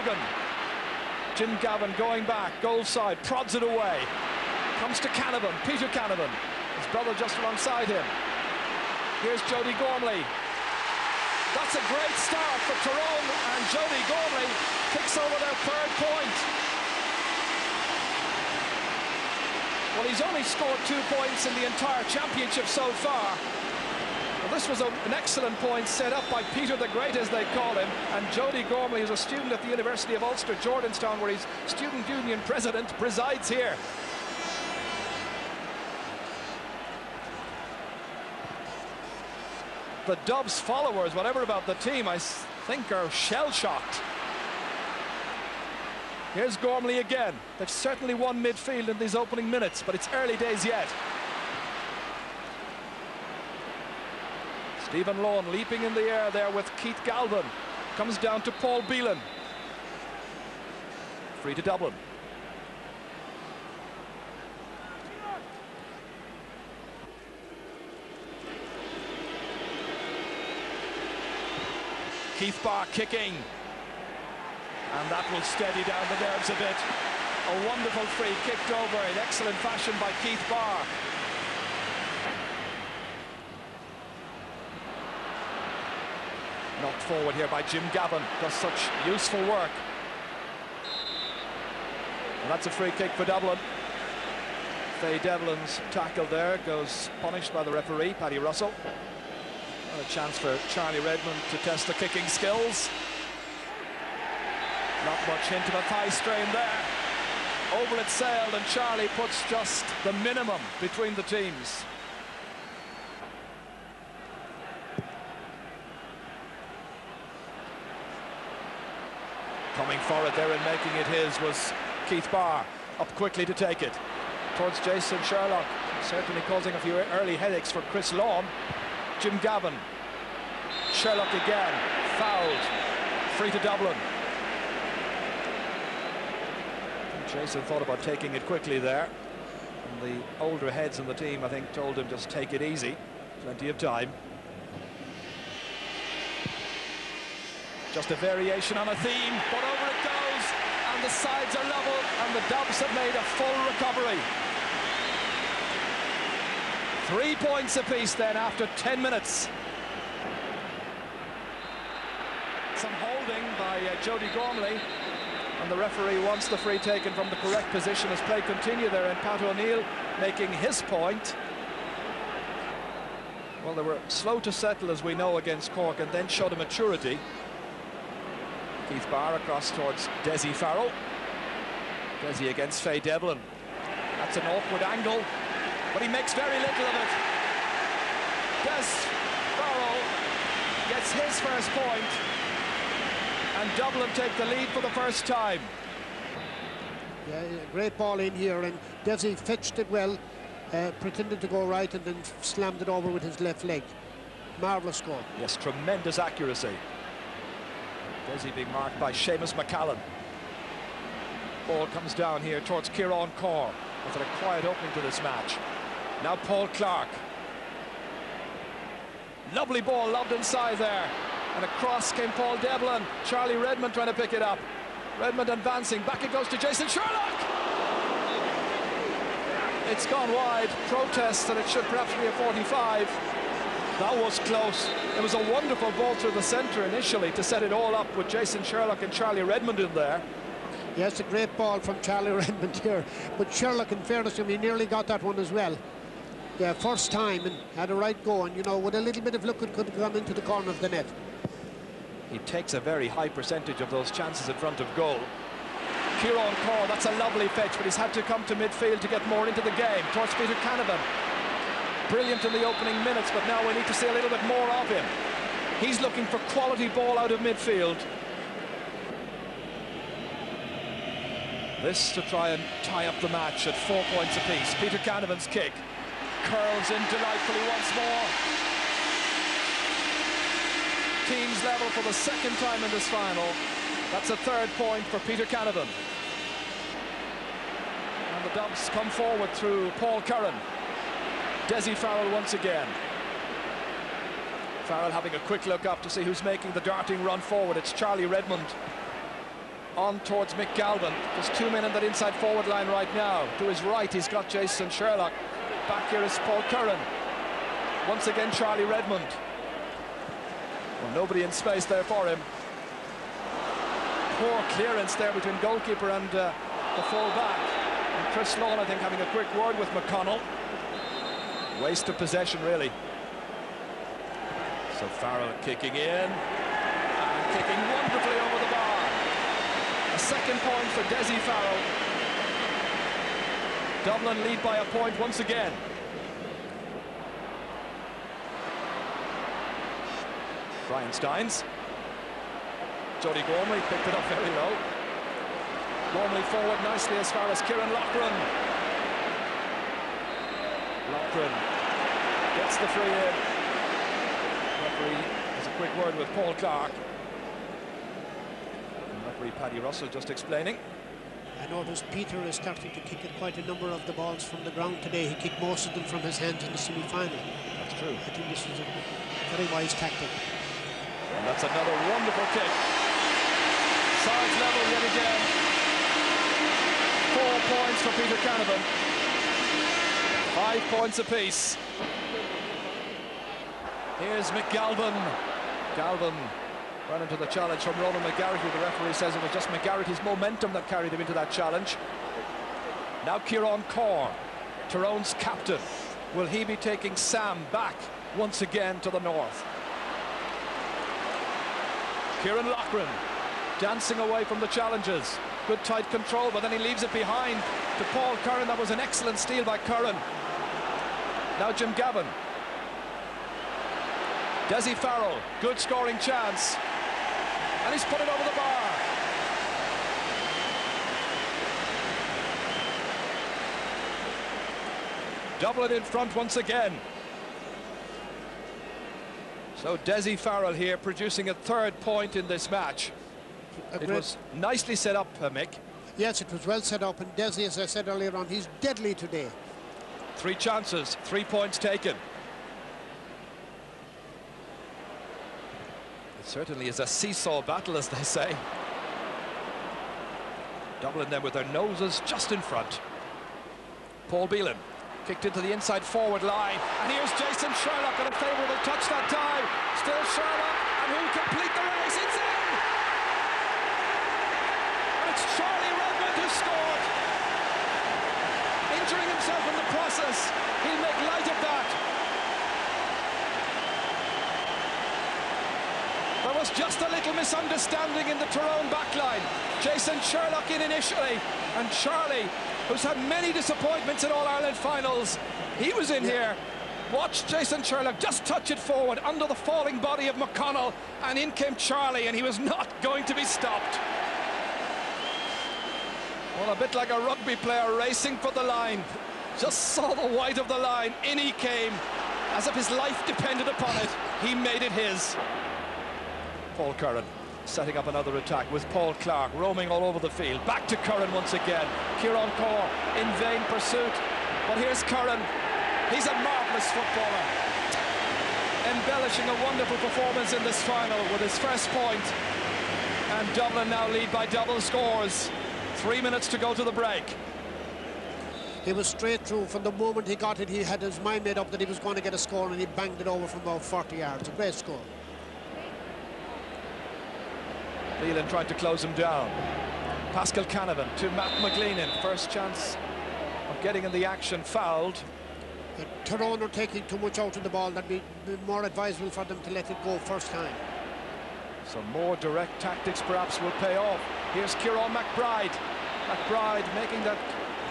Logan. Jim Gavin going back, goal side, prods it away. Comes to Canavan, Peter Canavan. His brother just alongside him. Here's Jody Gormley. That's a great start for Tyrone, and Jody Gormley picks over their third point. Well, he's only scored 2 points in the entire championship so far. Well, this was an excellent point set up by Peter the Great, as they call him, and Jody Gormley is a student at the University of Ulster, Jordanstown, where he's student union president, presides here. The Dubs followers, whatever about the team, I think are shell-shocked. Here's Gormley again. They've certainly won midfield in these opening minutes, but it's early days yet. Stephen Lone leaping in the air there with Keith Galvin. Comes down to Paul Beelan. Free to Dublin. Keith Barr kicking. And that will steady down the nerves a bit. A wonderful free kicked over in excellent fashion by Keith Barr. Knocked forward here by Jim Gavin. Does such useful work. And that's a free kick for Dublin. Faye Devlin's tackle there goes punished by the referee, Paddy Russell. And a chance for Charlie Redmond to test the kicking skills. Not much hint of a thigh strain there. Over it sailed, and Charlie puts just the minimum between the teams. Coming for it there and making it his was Keith Barr. Up quickly to take it towards Jason Sherlock, certainly causing a few early headaches for Chris Lawn. Jim Gavin. Sherlock again, fouled. Free to Dublin. Jason thought about taking it quickly there. And the older heads in the team, I think, told him just take it easy. Plenty of time. Just a variation on a theme, but over it goes, and the sides are level, and the Dubs have made a full recovery. 3 points apiece then after 10 minutes. Some holding by Jody Gormley, and the referee wants the free taken from the correct position as play continue there, and Pat O'Neill making his point. Well, they were slow to settle, as we know, against Cork, and then showed a maturity. Keith Barr across towards Desi Farrell. Desi against Faye Devlin. That's an awkward angle, but he makes very little of it. Des Farrell gets his first point, and Dublin take the lead for the first time. Yeah, great ball in here, and Desi fetched it well, pretended to go right, and then slammed it over with his left leg. Marvellous goal. Yes, tremendous accuracy. Desi being marked by Seamus McCallan. Ball comes down here towards Kieran Corr, with a quiet opening to this match. Now Paul Clark. Lovely ball lobbed inside there, and across came Paul Devlin. Charlie Redmond trying to pick it up. Redmond advancing, back it goes to Jason Sherlock. It's gone wide, protest, and it should perhaps be a 45. That was close. It was a wonderful ball through the centre initially to set it all up with Jason Sherlock and Charlie Redmond in there. Yes, a great ball from Charlie Redmond here, but Sherlock, in fairness to him, he nearly got that one as well. Yeah, first time, and had a right go, and you know, with a little bit of luck it could have gone into the corner of the net. He takes a very high percentage of those chances in front of goal. Kieran Corr, that's a lovely fetch, but he's had to come to midfield to get more into the game. Towards Peter Canavan. Brilliant in the opening minutes, but now we need to see a little bit more of him. He's looking for quality ball out of midfield. This to try and tie up the match at 4 points apiece. Peter Canavan's kick curls in delightfully once more. Teams level for the second time in this final. That's a third point for Peter Canavan. And the Dubs come forward through Paul Curran. Desi Farrell once again. Farrell having a quick look up to see who's making the darting run forward. It's Charlie Redmond. on towards McGalvin. There's two men in that inside forward line right now. To his right, he's got Jason Sherlock. Back here is Paul Curran. Once again, Charlie Redmond. Well, nobody in space there for him. Poor clearance there between goalkeeper and the full back. And Chris Lawn, I think, having a quick word with McConnell. Waste of possession, really. So Farrell kicking in. And kicking wonderfully over the bar. A second point for Desi Farrell. Dublin lead by a point once again. Brian Steins. Jody Gormley picked it up very low. Gormley forward nicely as far as Kieran Loughran. Loughran gets the free in. Referee has a quick word with Paul Clark. And referee Paddy Russell just explaining. I noticed Peter is starting to kick quite a number of the balls from the ground today. He kicked most of them from his hands in the semi-final. That's true. I think this was a very wise tactic. And that's another wonderful kick. Sides level yet again. 4 points for Peter Canavan. 5 points apiece. Here's McGalvin. Galvin ran into the challenge from Ronan McGarrity. The referee says it was just McGarrity's momentum that carried him into that challenge. Now Kieran Corr, Tyrone's captain. Will he be taking Sam back once again to the north? Kieran Loughran dancing away from the challenges. Good tight control, but then he leaves it behind to Paul Curran. That was an excellent steal by Curran. Now Jim Gavin. Desi Farrell, good scoring chance. And he's put it over the bar. Dublin in front once again. So Desi Farrell here producing a third point in this match. It was nicely set up, Mick. Yes, it was well set up, and Desi, as I said earlier on, he's deadly today. 3 chances, 3 points taken. It certainly is a seesaw battle, as they say. Dublin then with their noses just in front. Paul Beelan kicked into the inside forward line, and here's Jason Sherlock on a favourable touch that time. Still Sherlock, and who'll complete the race? It's in! And it's Charlie Redmond who scored. Injuring himself in the process. He'll make light of that. There was just a little misunderstanding in the Tyrone backline. Jason Sherlock in initially, and Charlie, who's had many disappointments in All-Ireland finals, he was in here. Watch Jason Sherlock just touch it forward under the falling body of McConnell, and in came Charlie, and he was not going to be stopped. Well, a bit like a rugby player racing for the line. Just saw the white of the line, in he came, as if his life depended upon it. He made it his. Paul Curran setting up another attack with Paul Clark roaming all over the field. Back to Curran once again. Kieran Corr in vain pursuit. But here's Curran. He's a marvellous footballer. Embellishing a wonderful performance in this final with his first point. And Dublin now lead by double scores. 3 minutes to go to the break. He was straight through. From the moment he got it, he had his mind made up that he was going to get a score, and he banged it over from about 40 yards. A great score. Leland tried to close him down. Pascal Canavan to Matt McLeanan. First chance of getting in the action, fouled. Tyrone are taking too much out of the ball. That'd be more advisable for them to let it go first time. So more direct tactics perhaps will pay off. Here's Kieran McBride. McBride making that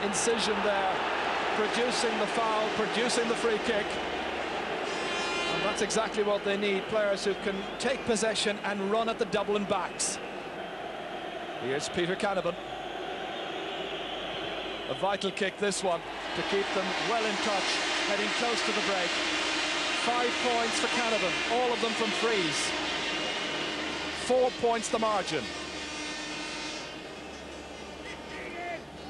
incision there, producing the foul, producing the free kick. And that's exactly what they need, players who can take possession and run at the Dublin backs. Here's Peter Canavan. A vital kick, this one, to keep them well in touch, heading close to the break. 5 points for Canavan, all of them from frees. 4 points the margin.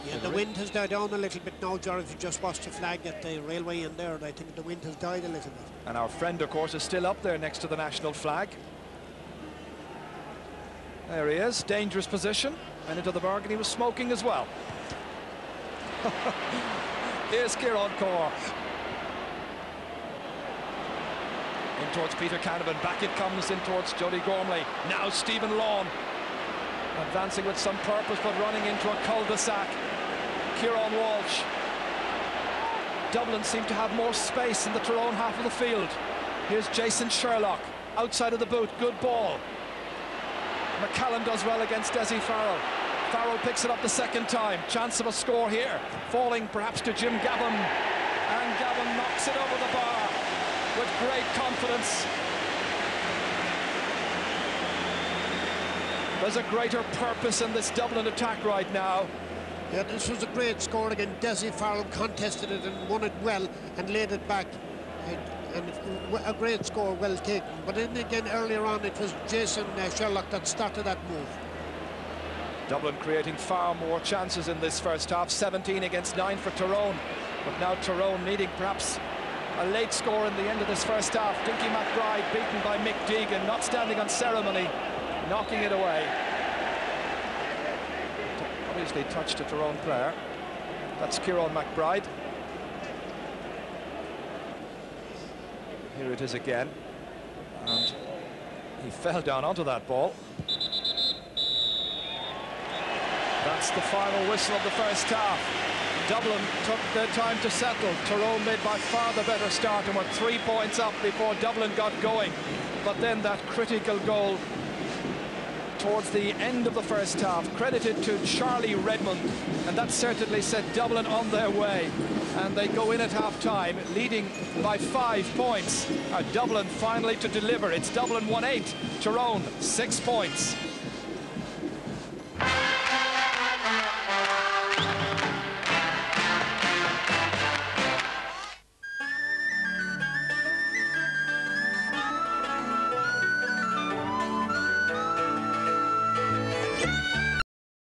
Yeah, the wind has died down a little bit now, George. You just watched the flag at the railway in there, and I think the wind has died a little bit. And our friend, of course, is still up there next to the national flag. There he is, dangerous position, and into the bargain he was smoking as well. Here's Kieran Corr. In towards Peter Canavan, back it comes in towards Jody Gormley. Now Stephen Lawn, advancing with some purpose but running into a cul-de-sac. Kieran Walsh. Dublin seem to have more space in the Tyrone half of the field. Here's Jason Sherlock, outside of the boot, good ball. McCallum does well against Desi Farrell. Farrell picks it up the second time. Chance of a score here. Falling perhaps to Jim Gavin. And Gavin knocks it over the bar with great confidence. There's a greater purpose in this Dublin attack right now. Yeah, this was a great score again. Desi Farrell contested it and won it well and laid it back. And a great score, well taken. But then again, earlier on, it was Jason Sherlock that started that move. Dublin creating far more chances in this first half. 17 against 9 for Tyrone. But now Tyrone needing perhaps a late score in the end of this first half. Dinky McBride beaten by Mick Deegan, not standing on ceremony, knocking it away. Obviously touched a Tyrone player. That's Kieran McBride. Here it is again, and he fell down onto that ball. That's the final whistle of the first half. Dublin took their time to settle. Tyrone made by far the better start and were 3 points up before Dublin got going. But then that critical goal towards the end of the first half, credited to Charlie Redmond, and that certainly set Dublin on their way. And they go in at half-time, leading by 5 points. Dublin finally to deliver. It's Dublin 1-8, Tyrone 6 points.